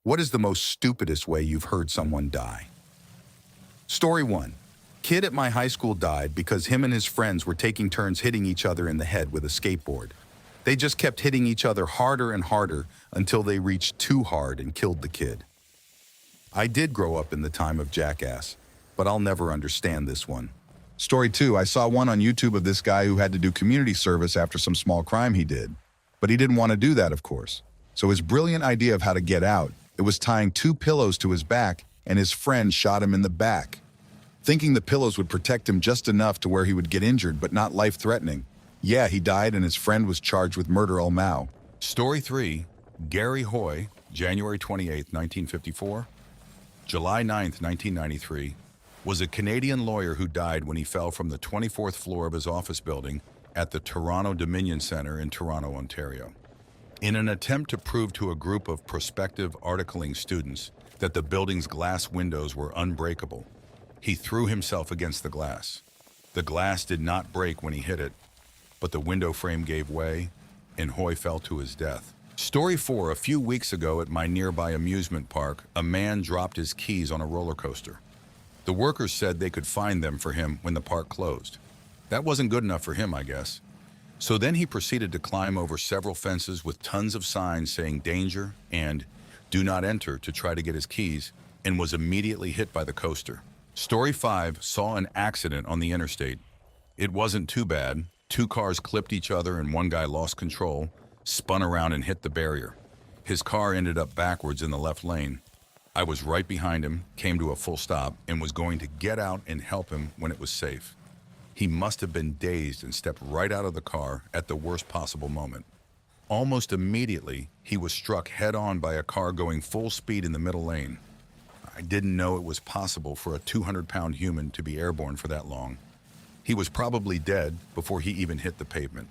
What is the most stupidest way you've heard someone die? Story 1. Kid at my high school died because him and his friends were taking turns hitting each other in the head with a skateboard. They just kept hitting each other harder and harder until they reached too hard and killed the kid. I did grow up in the time of Jackass, but I'll never understand this one. Story 2. I saw one on YouTube of this guy who had to do community service after some small crime he did. But he didn't want to do that, of course. So his brilliant idea of how to get out, it was tying 2 pillows to his back, and his friend shot him in the back. Thinking the pillows would protect him just enough to where he would get injured, but not life-threatening. Yeah, he died, and his friend was charged with murder au mau. Story 3. Gary Hoy, January 28, 1954. July 9, 1993, was a Canadian lawyer who died when he fell from the 24th floor of his office building at the Toronto Dominion Centre in Toronto, Ontario. In an attempt to prove to a group of prospective articling students that the building's glass windows were unbreakable, he threw himself against the glass. The glass did not break when he hit it, but the window frame gave way, and Hoy fell to his death. Story 4. A few weeks ago at my nearby amusement park, a man dropped his keys on a roller coaster. The workers said they could find them for him when the park closed. That wasn't good enough for him, I guess. So then he proceeded to climb over several fences with tons of signs saying danger and do not enter to try to get his keys, and was immediately hit by the coaster. Story 5 saw an accident on the interstate. It wasn't too bad. 2 cars clipped each other and one guy lost control, spun around and hit the barrier. His car ended up backwards in the left lane. I was right behind him, came to a full stop, and was going to get out and help him when it was safe. He must have been dazed and stepped right out of the car at the worst possible moment. Almost immediately, he was struck head-on by a car going full speed in the middle lane. I didn't know it was possible for a 200-pound human to be airborne for that long. He was probably dead before he even hit the pavement.